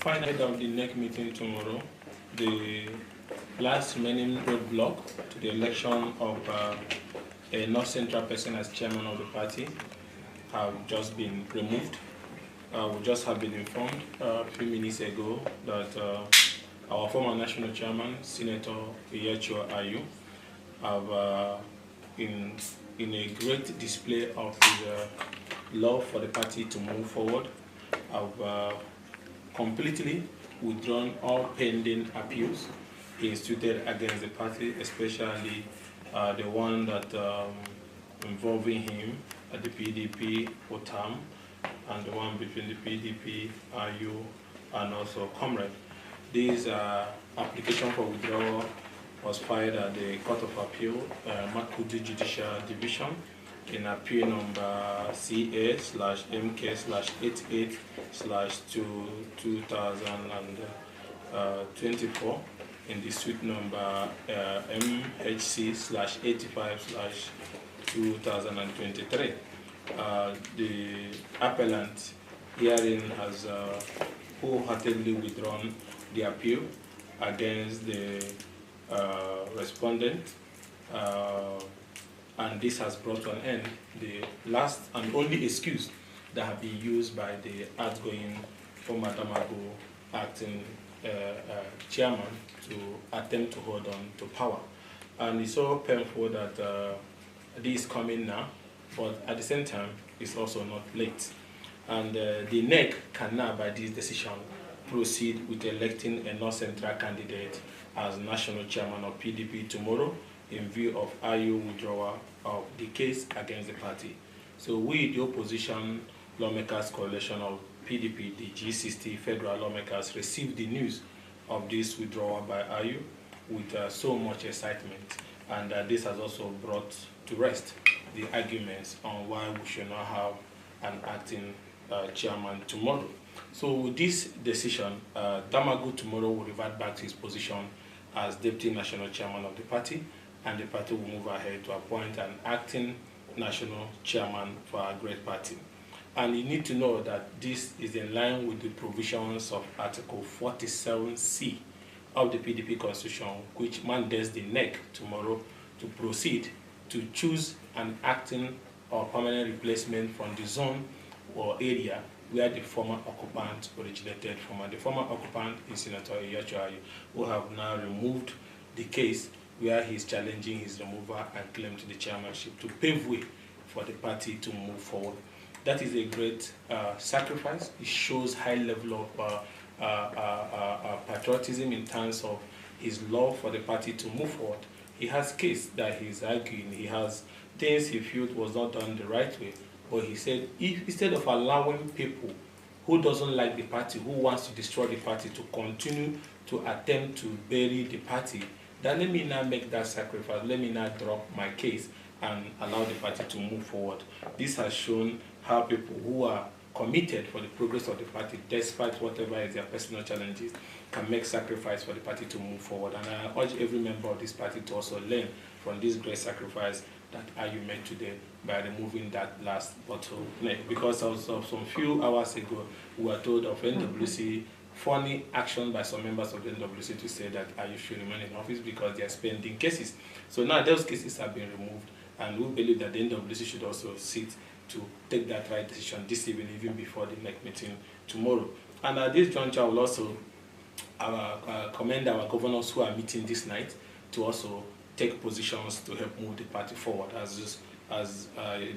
final head of the NEC meeting tomorrow, the last remaining roadblock to the election of a North Central person as chairman of the party have just been removed. We just have been informed a few minutes ago that our former national chairman, Senator AYU'S, have in a great display of his love for the party to move forward, have completely withdrawn all pending appeals instituted against the party, especially the one that involving him at the PDP OTAM and the one between the PDP, INVIEW, and also Comrade. This application for withdrawal was filed at the Court of Appeal, Makurdi Judicial Division, in appeal number CA/MK/88/2024 in the suite number MHC/85/2023. The appellant herein has wholeheartedly withdrawn the appeal against the respondent, and this has brought to an end the last and only excuse that have been used by the outgoing former Damagun acting chairman to attempt to hold on to power. And it's so painful that this is coming now, but at the same time, it's also not late. And the NEC can now, by this decision, proceed with electing a North Central candidate as national chairman of PDP tomorrow in view of IU withdrawal of the case against the party. So we, the opposition Lawmakers coalition of PDP, the G60 federal lawmakers, received the news of this withdrawal by IU with so much excitement, and this has also brought to rest the arguments on why we should not have an acting chairman tomorrow. So with this decision, Damagun tomorrow will revert back to his position as deputy national chairman of the party, and the party will move ahead to appoint an acting national chairman for our great party. And you need to know that this is in line with the provisions of Article 47C of the PDP Constitution, which mandates the NEC tomorrow to proceed to choose an acting or permanent replacement from the zone or area where the former occupant originated from. And the former occupant is Senator AYU'S, who have now removed the case where he is challenging his removal and claim to the chairmanship to pave way for the party to move forward. That is a great sacrifice. It shows high level of patriotism in terms of his love for the party to move forward. He has case that he's arguing. He has things he felt was not done the right way. But he said, if instead of allowing people who doesn't like the party, who wants to destroy the party, to continue to attempt to bury the party, then let me now make that sacrifice. Let me now drop my case and allow the party to move forward. This has shown how people who are committed for the progress of the party, despite whatever is their personal challenges, can make sacrifice for the party to move forward. And I urge every member of this party to also learn from this great sacrifice that IU made today by removing that last bottleneck. Because also some few hours ago, we were told of NWC funny action by some members of the NWC to say that IU should remain in office because they are spending cases. So now those cases have been removed, and we believe that the NWC should also sit to take that right decision this evening, even before the next meeting tomorrow. And at this juncture, I will also commend our governors who are meeting this night to also take positions to help move the party forward, as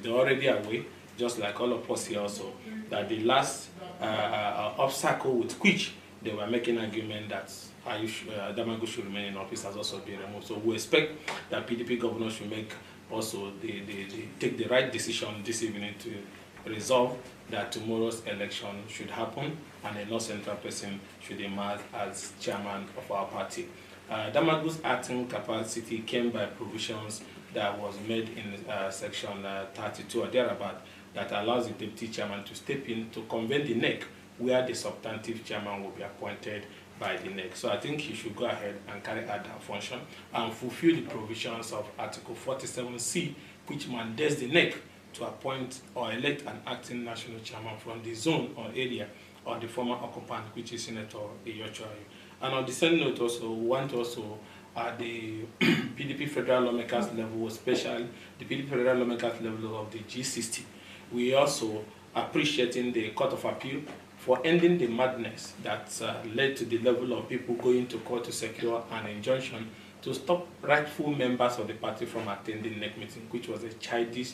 they're already away, just like all of us here also, that the last obstacle with which they were making argument that Damagun should remain in office has also been removed. So we expect that PDP governors should make also take the right decision this evening to resolve that tomorrow's election should happen and a North Central person should emerge as chairman of our party. Damagun's acting capacity came by provisions that was made in section 32 or thereabout that allows the deputy chairman to step in to convene the NEC, where the substantive chairman will be appointed by the NEC. So I think he should go ahead and carry out that function and fulfill the provisions of Article 47C, which mandates the NEC to appoint or elect an acting national chairman from the zone or area or the former occupant, which is Senator Ugochinyere. And on the same note also, we want also at the PDP federal lawmakers level, especially the PDP federal lawmakers level of the G60, we also appreciating the Court of Appeal for ending the madness that led to the level of people going to court to secure an injunction to stop rightful members of the party from attending NEC meeting, which was a childish,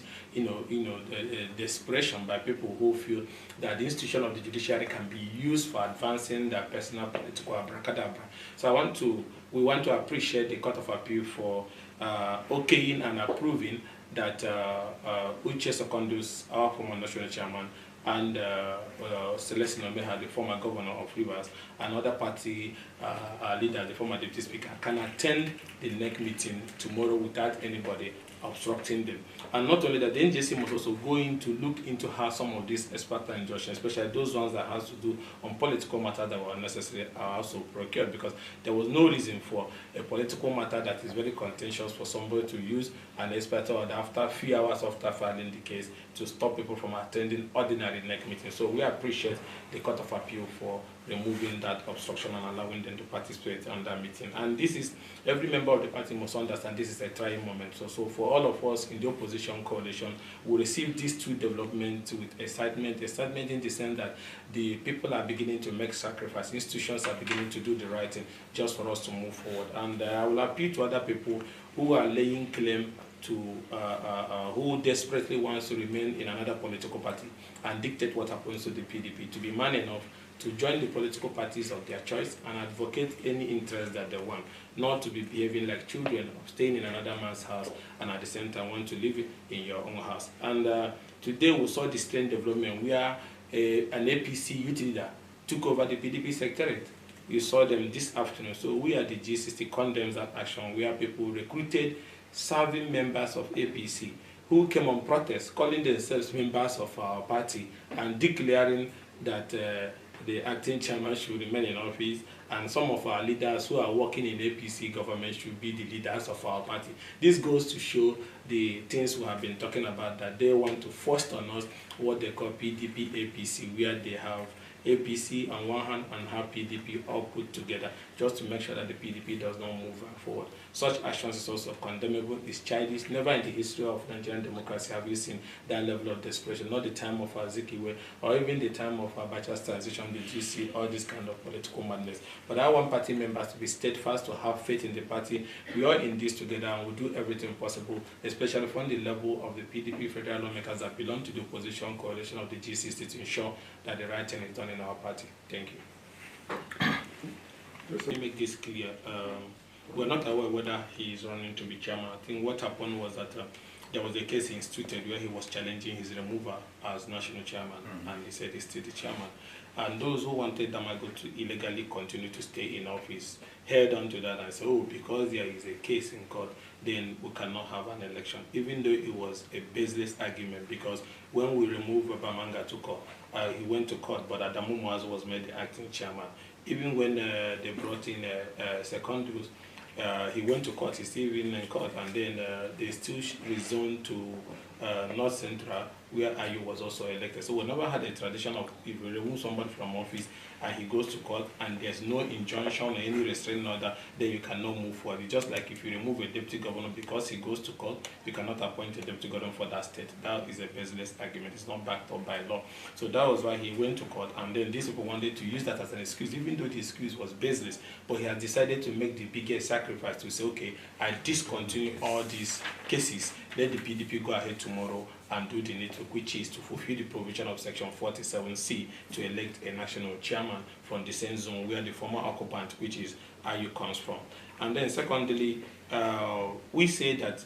desperation by people who feel that the institution of the judiciary can be used for advancing their personal political abracadabra. So we want to appreciate the Court of Appeal for okaying and approving that Uche Secondus, our former national chairman, and Celestine Omeha, the former governor of Rivers, and other party leaders, the former deputy speaker, can attend the NEC meeting tomorrow without anybody obstructing them. And not only that, the NJC must also go in to look into how some of these expert injunctions, especially those ones that has to do on political matters that were unnecessary, are also procured, because there was no reason for a political matter that is very contentious for somebody to use an expert order after a few hours after filing the case to stop people from attending ordinary NEC meetings. So we appreciate the Court of Appeal for removing that obstruction and allowing them to participate on that meeting. And this is, every member of the party must understand this is a trying moment. So for all of us in the opposition coalition, we receive these two developments with excitement in the sense that the people are beginning to make sacrifices, institutions are beginning to do the right thing just for us to move forward. And I will appeal to other people who are laying claim to, who desperately wants to remain in another political party and dictate what happens to the PDP, to be man enough to join the political parties of their choice and advocate any interest that they want, not to be behaving like children, of staying in another man's house and at the same time want to live in your own house. And today we saw the strange development where an APC youth leader took over the PDP secretariat. We saw them this afternoon. So we at the G60 condemns that action where people recruited serving members of APC who came on protest, calling themselves members of our party and declaring that the acting chairman should remain in office, and some of our leaders who are working in APC government should be the leaders of our party. This goes to show the things we have been talking about, that they want to force on us what they call PDP APC, where they have APC on one hand and have PDP all put together, just to make sure that the PDP does not move forward. Such actions is also condemnable, it's childish. Never in the history of Nigerian democracy have you seen that level of desperation, not the time of Azikiwe or even the time of Abacha's transition, did you see all this kind of political madness. But I want party members to be steadfast, to have faith in the party. We are in this together and we'll do everything possible, especially from the level of the PDP federal lawmakers that belong to the opposition coalition of the G60, to ensure that the right thing is done in our party. Thank you. Let me make this clear. We're not aware whether he is running to be chairman. I think what happened was that there was a case instituted where he was challenging his removal as national chairman, and he said he's still the chairman. And those who wanted Damagun to illegally continue to stay in office held on to that and said, oh, because there is a case in court, then we cannot have an election, even though it was a baseless argument, because when we removed Bamanga to court, he went to court, but Adamu Muazu was made the acting chairman. Even when they brought in Secondus, he went to court, he's still in court, and then they still rezoned to North Central, where AYU was also elected. So we never had a tradition of, if we remove somebody from office and he goes to court and there's no injunction or any restraining order, then you cannot move forward. It's just like if you remove a deputy governor because he goes to court, you cannot appoint a deputy governor for that state. That is a baseless argument. It's not backed up by law. So that was why he went to court, and then these people wanted to use that as an excuse, even though the excuse was baseless. But he has decided to make the biggest sacrifice to say, okay, I discontinue all these cases. Let the PDP go ahead tomorrow and do the needful, which is to fulfill the provision of Section 47C to elect a national chairman from the same zone where the former occupant, which is AYU, comes from. And then secondly, we say that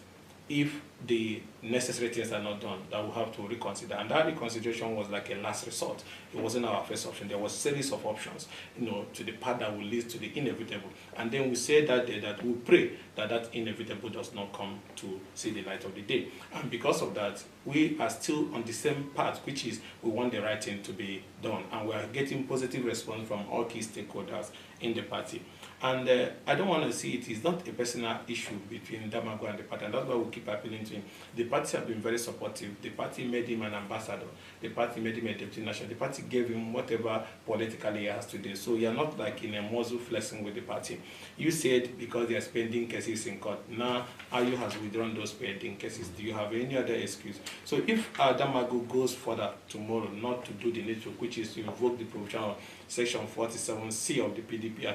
if the necessary things are not done, that we'll have to reconsider. And that reconsideration was like a last resort. It wasn't our first option. There was a series of options, to the path that will lead to the inevitable. And then we said that day that we pray that that inevitable does not come to see the light of the day. And because of that, we are still on the same path, which is we want the right thing to be done. And we are getting positive response from all key stakeholders in the party. And I don't want to see it. It's not a personal issue between Damagun and the party, and that's why we keep appealing to him. The party have been very supportive. The party made him an ambassador. The party made him a deputy national. The party gave him whatever politically he has today. So you're not like in a muzzle flexing with the party. You said because they are pending cases in court. Now AYU has withdrawn those pending cases. Do you have any other excuse? So if Damagun goes further tomorrow, not to do the needful, which is to invoke the provision of Section 47C of the PDP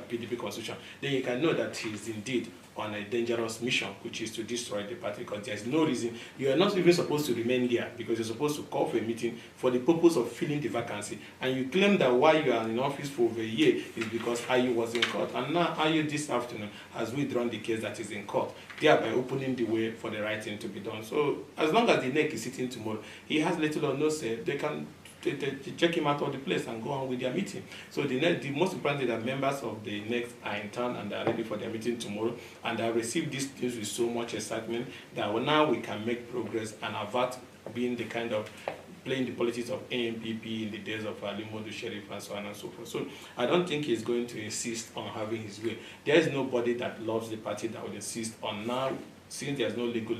PDP Constitution, then you can know that he is indeed on a dangerous mission, which is to destroy the party, because there's no reason. You are not even supposed to remain there, because you're supposed to call for a meeting for the purpose of filling the vacancy. And you claim that why you are in office for over a year is because AYU was in court. And now AYU this afternoon has withdrawn the case that is in court, thereby opening the way for the right thing to be done. So as long as the neck is sitting tomorrow, he has little or no say. They can check him out of the place and go on with their meeting. So the most important is that members of the next are in town and are ready for their meeting tomorrow, and I received these things with so much excitement that now we can make progress and avert being the kind of playing the politics of ANPP in the days of Limodu Sheriff and so on and so forth. So I don't think he's going to insist on having his way. There is nobody that loves the party that would insist on now, since there's no legal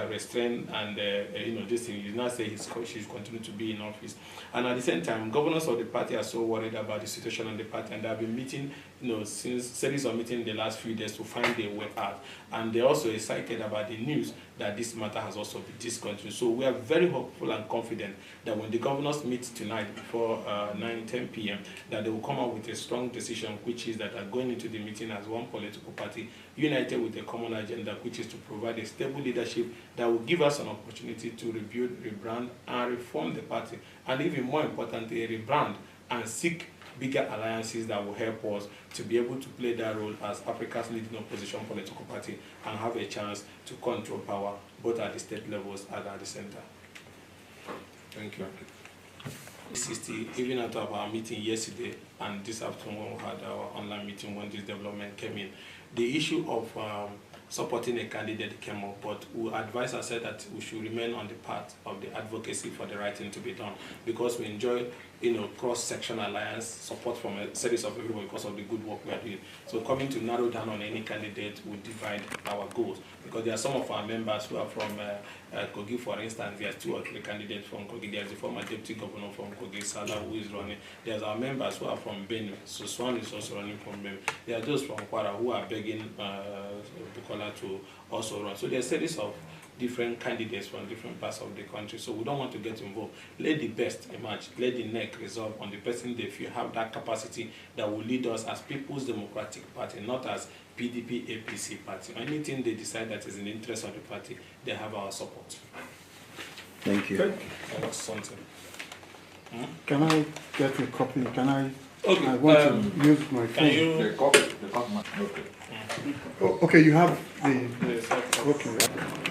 restraint and this thing, you now say she's continuing to be in office. And at the same time, governors of the party are so worried about the situation on the party, and they have been meeting, since series of meetings in the last few days to find a way out. And they're also excited about the news that this matter has also been discontinued. So we are very hopeful and confident that when the governors meet tonight before 9-10 p.m., that they will come out with a strong decision, which is that they're going into the meeting as one political party, united with a common agenda, which is to provide a stable leadership that will give us an opportunity to rebuild, rebrand, and reform the party. And even more importantly, rebrand and seek bigger alliances that will help us to be able to play that role as Africa's leading opposition political party and have a chance to control power both at the state levels and at the center. Thank you. 60, even out of our meeting yesterday and this afternoon we had our online meeting when this development came in, the issue of supporting a candidate came up, but we advised and said that we should remain on the path of the advocacy for the right thing to be done, because we enjoy cross-sectional alliance support from a series of everyone because of the good work we are doing. So coming to narrow down on any candidate will divide our goals, because there are some of our members who are from Kogi, for instance. There are 2 or 3 candidates from Kogi. There's the former deputy governor from Kogi, Salah, who is running. There's our members who are from Benue. So Swan is also running from Benue. There are those from Kwara who are begging Bukola to also run. So there's a series of different candidates from different parts of the country. So we don't want to get involved. Let the best emerge. Let the neck resolve on the person they feel have that capacity that will lead us as People's Democratic Party, not as PDP APC party. Anything they decide that is in the interest of the party, they have our support. Thank you. That was something. Can I get a copy? Can I? Okay. I want to use my phone. Can you? The copy. Okay. Oh, okay, you have the. Yes, Okay.